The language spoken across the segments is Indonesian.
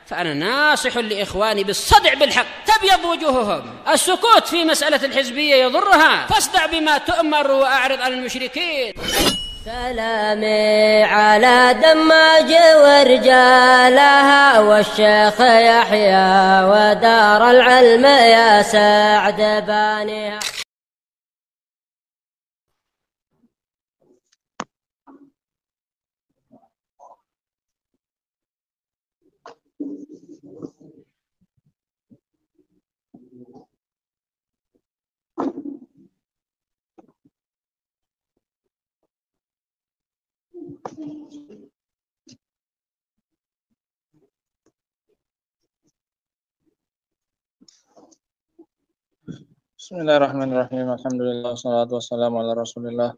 فأنا ناصح لإخواني بالصدع بالحق، تبيض وجوههم. السكوت في مسألة الحزبية يضرها، فاصدع بما تؤمر وأعرض عن المشركين. سلامي على دماج ورجالها والشيخ يحيى ودار العلم يا سعد بانيها. Bismillahirrahmanirrahim. Alhamdulillah wassalatu wassalamu ala Rasulillah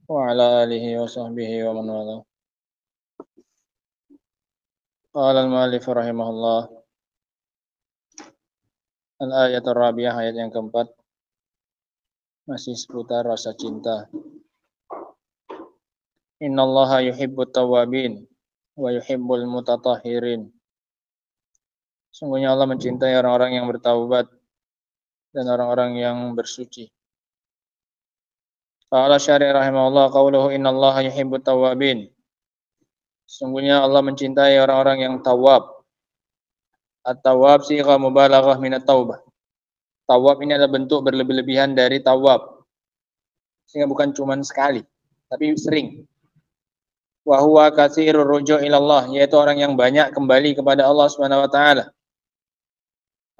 wa ala alihi wa sahbihi wa man wala. Qala al-mu'allif rahimahullah. Al-ayat ar-rabi'ah, ayat yang keempat, masih seputar rasa cinta. Innallaha yuhibbut tawwabin wa yuhibbul mutatahhirin. Sungguhnya Allah mencintai orang-orang yang bertaubat dan orang-orang yang bersuci. Qala syari' rahimahullah qauluhu innallaha yuhibbut tawwabin. Sungguhnya Allah mencintai orang-orang yang tawab. At-tawab sigha mubalaghah min at-taubah. Tawab ini adalah bentuk berlebih-lebihan dari tawab. Sehingga bukan cuma sekali, tapi sering. Wa huwa katsirur ruju' ila Allah, yaitu orang yang banyak kembali kepada Allah Subhanahu wa taala.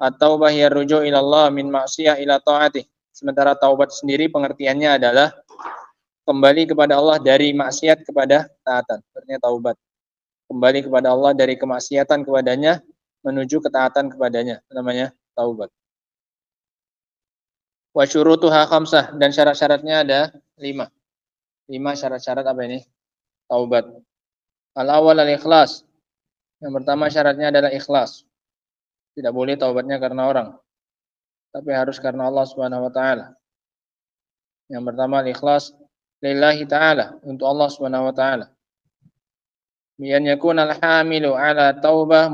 At-taubah hiya ruju' ila Allah min ma'siyah ila ta'atih. Sementara taubat sendiri pengertiannya adalah kembali kepada Allah dari maksiat kepada taatan. Artinya taubat. Kembali kepada Allah dari kemaksiatan kepadanya menuju ketaatan kepadanya. Itu namanya taubat. Wa syurutuha khamsah, dan syarat-syaratnya ada 5. 5 syarat-syarat apa ini? Taubat. Al-awwal al-ikhlas. Yang pertama syaratnya adalah ikhlas. Tidak boleh taubatnya karena orang, tapi harus karena Allah Subhanahu wa taala. Yang pertama al-ikhlas lillahi ta'ala, untuk Allah Subhanahu wa taala. Bian yakunal hamilu ala taubah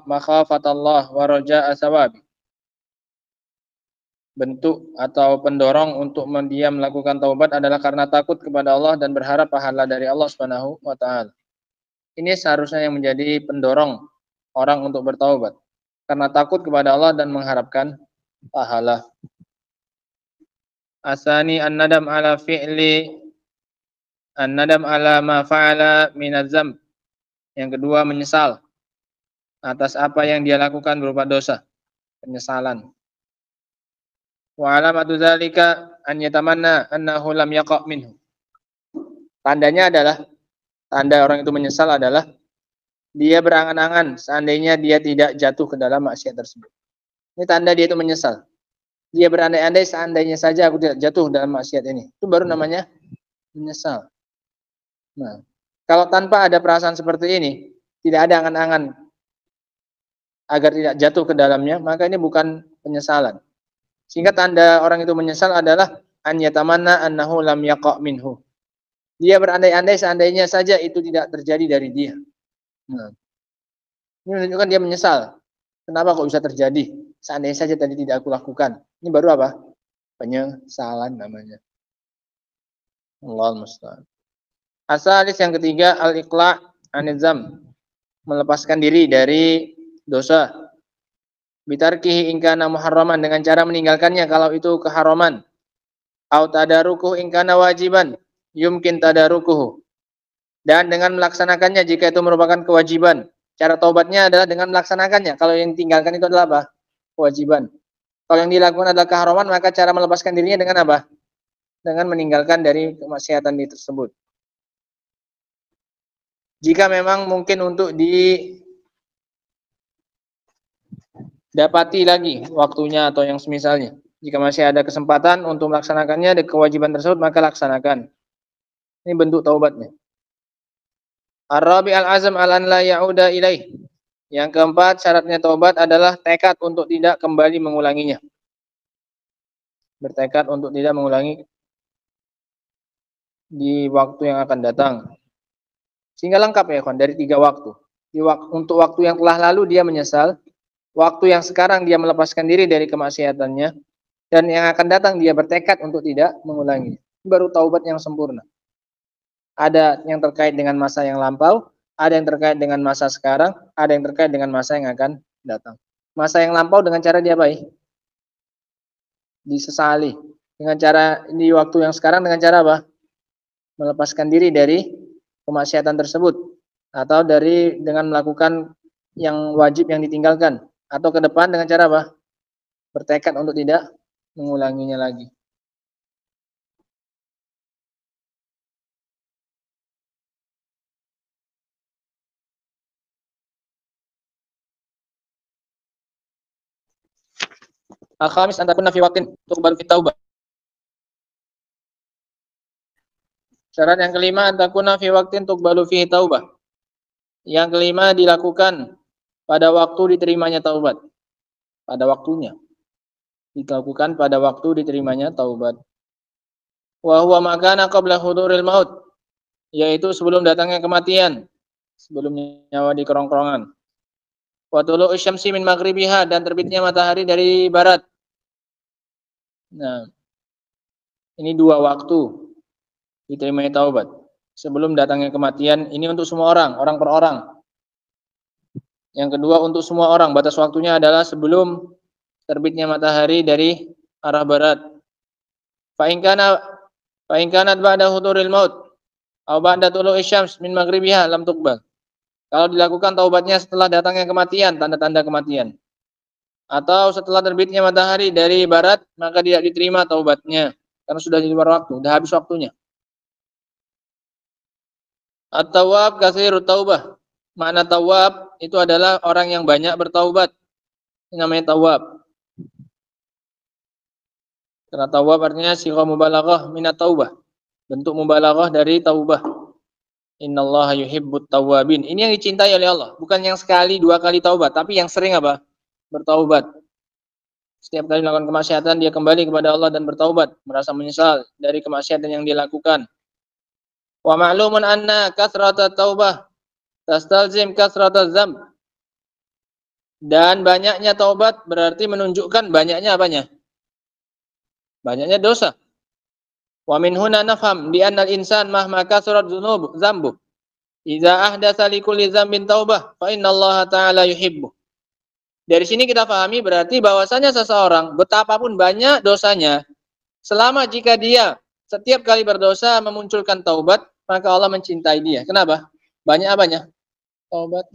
makhafatallah wa raja'a thawabi. Bentuk atau pendorong untuk dia melakukan taubat adalah karena takut kepada Allah dan berharap pahala dari Allah Subhanahu wa taala. Ini seharusnya yang menjadi pendorong orang untuk bertaubat, karena takut kepada Allah dan mengharapkan pahala. Asani an-nadam ala ma fa'ala minaz zamb. Yang kedua, menyesal atas apa yang dia lakukan berupa dosa, penyesalan. Wa alamatu dzalika an yatamanna annahu lam yaqa' minhu. Tandanya adalah, tanda orang itu menyesal adalah dia berangan-angan seandainya dia tidak jatuh ke dalam maksiat tersebut. Ini tanda dia itu menyesal. Dia berandai-andai seandainya saja aku tidak jatuh dalam maksiat ini. Itu baru namanya menyesal. Nah, kalau tanpa ada perasaan seperti ini, tidak ada angan-angan agar tidak jatuh ke dalamnya, maka ini bukan penyesalan. Sehingga tanda orang itu menyesal adalah an yatamanna annahu lam yaqa' minhu. Dia berandai-andai seandainya saja itu tidak terjadi dari dia. Nah, ini menunjukkan dia menyesal. Kenapa kok bisa terjadi? Seandainya saja tadi tidak aku lakukan. Ini baru apa? Penyesalan namanya. Allahul musta'an. Asalis yang ketiga, al-iqla' anizam, melepaskan diri dari dosa. Bitarkihi ingkana muharraman, dengan cara meninggalkannya kalau itu keharaman. Au tadarukuh ingkana wajiban, yumkin tadarukuhu. Dan dengan melaksanakannya jika itu merupakan kewajiban. Cara taubatnya adalah dengan melaksanakannya. Kalau yang tinggalkan itu adalah apa? Kewajiban. Kalau yang dilakukan adalah keharaman, maka cara melepaskan dirinya dengan apa? Dengan meninggalkan dari kemaksiatan tersebut. Jika memang mungkin untuk didapati lagi waktunya atau yang semisalnya, jika masih ada kesempatan untuk melaksanakannya di kewajiban tersebut, maka laksanakan. Ini bentuk taubatnya. Ar-rabi al-azam al-an la ya'uda ilaih. Yang keempat, syaratnya taubat adalah tekad untuk tidak kembali mengulanginya. Bertekad untuk tidak mengulangi di waktu yang akan datang. Sehingga lengkap ya kawan, dari 3 waktu. Untuk waktu yang telah lalu dia menyesal, waktu yang sekarang dia melepaskan diri dari kemaksiatannya, dan yang akan datang dia bertekad untuk tidak mengulangi. Baru taubat yang sempurna. Ada yang terkait dengan masa yang lampau, ada yang terkait dengan masa sekarang, ada yang terkait dengan masa yang akan datang. Masa yang lampau dengan cara diapain? Disesali. Dengan cara di waktu yang sekarang dengan cara apa? Melepaskan diri dari kemaksiatan tersebut, atau dengan melakukan yang wajib yang ditinggalkan, atau ke depan dengan cara apa? Bertekad untuk tidak mengulanginya lagi. Al-khamis an takuna fi waqtin tuqbalu fi taubah. Syarat yang kelima an takuna fi waqtin tuqbalu fi taubah. Yang kelima dilakukan pada waktu diterimanya taubat. Pada waktunya. Dilakukan pada waktu diterimanya taubat. Wa huwa makana qabla huduril maut, yaitu sebelum datangnya kematian, sebelum nyawa di kerongkongan. Wa tulu'u syamsi min maghribiha, dan terbitnya matahari dari barat. Nah, ini dua waktu diterimanya taubat. Sebelum datangnya kematian, ini untuk semua orang, orang per orang. Yang kedua untuk semua orang, batas waktunya adalah sebelum terbitnya matahari dari arah barat. Fa in kanat ba'da huduril maut aw ba'da tulu'i syams min maghribiha lam tuqbal. Kalau dilakukan taubatnya setelah datangnya kematian, tanda-tanda kematian, atau setelah terbitnya matahari dari barat, maka tidak diterima taubatnya karena sudah di luar waktu, sudah habis waktunya. At-tawwab katsirut taubah. Makna tawwab itu adalah orang yang banyak bertaubat. Ini namanya tawwab. Karena tawwab artinya sighah mubalaghah minat taubah. Bentuk mubalaghah dari taubah. Innallaha yuhibbut tawwabin. Ini yang dicintai oleh Allah, bukan yang sekali dua kali taubat, tapi yang sering apa? Bertaubat. Setiap kali melakukan kemaksiatan dia kembali kepada Allah dan bertaubat, merasa menyesal dari kemaksiatan yang dia lakukan. Wa ma'lumun anna kathratat taubah tastalzim kathrataz dzamb. Dan banyaknya taubat berarti menunjukkan banyaknya apanya? Banyaknya dosa. Wa min huna nafham bi anna al-insan mahma kathrat dzambu idza ahdatsa li kulli dzambin taubah fa inna Allah ta'ala yuhibbu. Dari sini kita pahami berarti bahwasanya seseorang betapapun banyak dosanya, selama jika dia setiap kali berdosa memunculkan taubat, maka Allah mencintai dia. Kenapa? Banyak apanya? Taubat.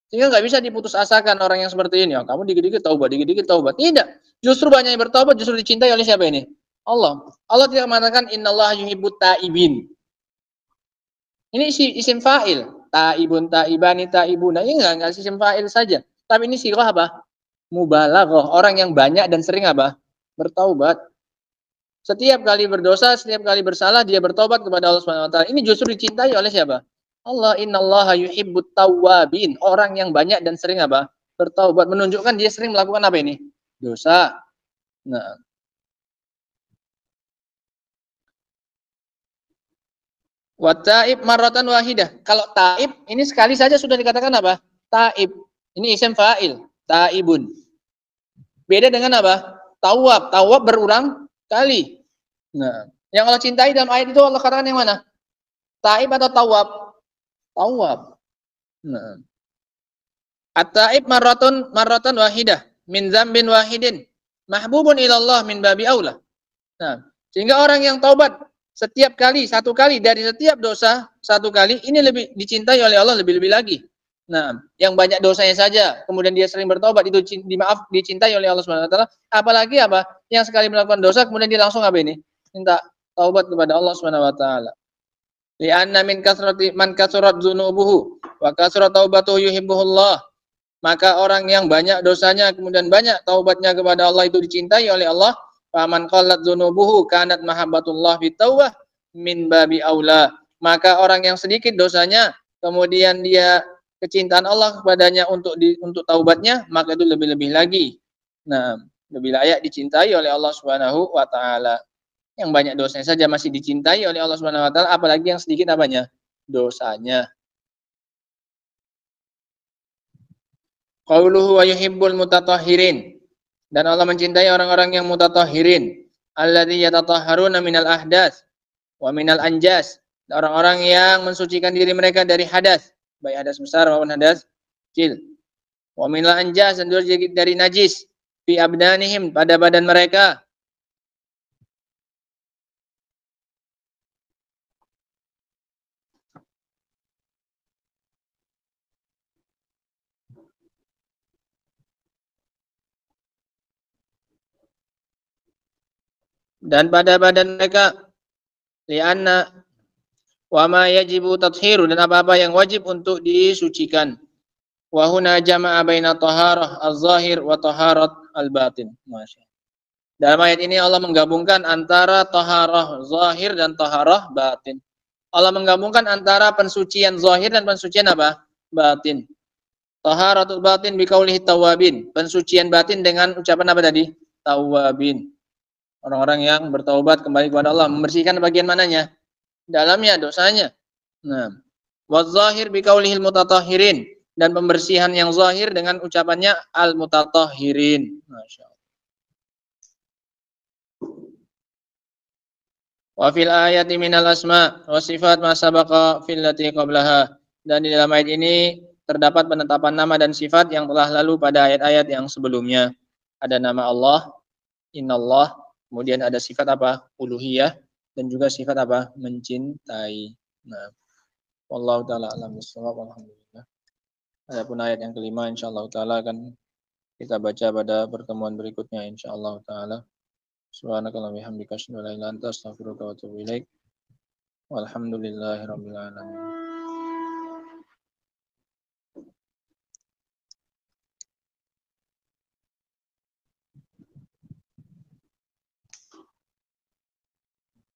Sehingga nggak bisa diputus asakan orang yang seperti ini. Oh, kamu dikit-dikit taubat, dikit-dikit taubat. Tidak. Justru banyak yang bertaubat justru dicintai oleh siapa ini? Allah. Allah tidak mengatakan innallaha yuhibbut taibin. Ini isim fa'il. Taibun, taibani, taibuna. Ini enggak isim fa'il saja. Tapi ini sighah apa? Mubalaghah. Orang yang banyak dan sering apa? Bertaubat. Setiap kali berdosa, setiap kali bersalah, dia bertobat kepada Allah Subhanahu wa taala. Ini justru dicintai oleh siapa? Allah. Innallaha yuhibbut tawwabin. Orang yang banyak dan sering apa? Bertaubat. Menunjukkan dia sering melakukan apa ini? Dosa. Nah. Wa taib marratan wahidah. Kalau taib ini sekali saja sudah dikatakan apa? Taib. Ini isim fa'il. Taibun. Beda dengan apa? Tawwab. Tawwab berulang kali. Nah, yang Allah cintai dalam ayat itu Allah katakan yang mana? Taib atau tawwab? Tawwab. Nah. At-taib marratan wahidah min dzambin wahidin mahbubun ilallah min babi aula. Nah, sehingga orang yang taubat setiap kali, satu kali dari setiap dosa, satu kali, ini lebih dicintai oleh Allah lebih-lebih lagi. Nah, yang banyak dosanya saja, kemudian dia sering bertobat, itu dicintai oleh Allah Subhanahu wa taala. Apalagi apa? Yang sekali melakukan dosa kemudian dia langsung apa ini? Minta taubat kepada Allah Subhanahu wa taala. Li'anna min kasrati man kasrat dzunubuhu wa kasrat taubatuhu yuhibbuhullah. Maka orang yang banyak dosanya kemudian banyak taubatnya kepada Allah itu dicintai oleh Allah. Faman qallat dzunubuhu kanat mahabbatullah fi taubah min babi aula. Maka orang yang sedikit dosanya kemudian dia kecintaan Allah kepadanya untuk taubatnya, maka itu lebih-lebih lagi. Nah, lebih layak dicintai oleh Allah Subhanahu wa taala. Yang banyak dosanya saja masih dicintai oleh Allah Subhanahu wa taala, apalagi yang sedikit apanya? Dosanya. Qauluhu wa yuhibbul mutatahhirin. Dan Allah mencintai orang-orang yang mutatahhirin. Alladzi yatatahharuna minal ahdas wa minal anjas. Orang-orang yang mensucikan diri mereka dari hadas, baik hadas besar maupun hadas kecil. Wa minal anjas, dan dari najis fi abdanihim, pada badan mereka. Dan pada badan mereka, lianna wa ma yajibu tatshiru, dan apa-apa yang wajib untuk disucikan. Wa huna jama'a baina taharah az-zahir wa taharat al-batin. Masya. Dalam ayat ini Allah menggabungkan antara taharah zahir dan taharah batin. Allah menggabungkan antara pensucian zahir dan pensucian apa? Batin. Taharatul batin biqaulihi tawabin. Pensucian batin dengan ucapan apa tadi? Tawabin. Orang-orang yang bertaubat kembali kepada Allah, membersihkan bagian mananya? Dalamnya, dosanya. Nah, waz-zahir biqaulihil mutatahhirin, dan pembersihan yang zahir dengan ucapannya al-mutatahhirin. Masyaallah. Wa fil ayati minal asma wa sifat ma sabaqa fil lati qablaha. Dan di dalam ayat ini terdapat penetapan nama dan sifat yang telah lalu pada ayat-ayat yang sebelumnya. Ada nama Allah, innallah, kemudian ada sifat apa? Uluhiyah, dan juga sifat apa? Mencintai. Nah, wallahu taala alam bissawab. Alhamdulillah. Adapun ayat yang kelima insyaallah taala akan kita baca pada pertemuan berikutnya insyaallah taala. Subhanakallahumma wa bihamdika asyhadu an la ilaha illa anta astaghfiruka wa atubu ilaik. Walhamdulillahirabbil alamin.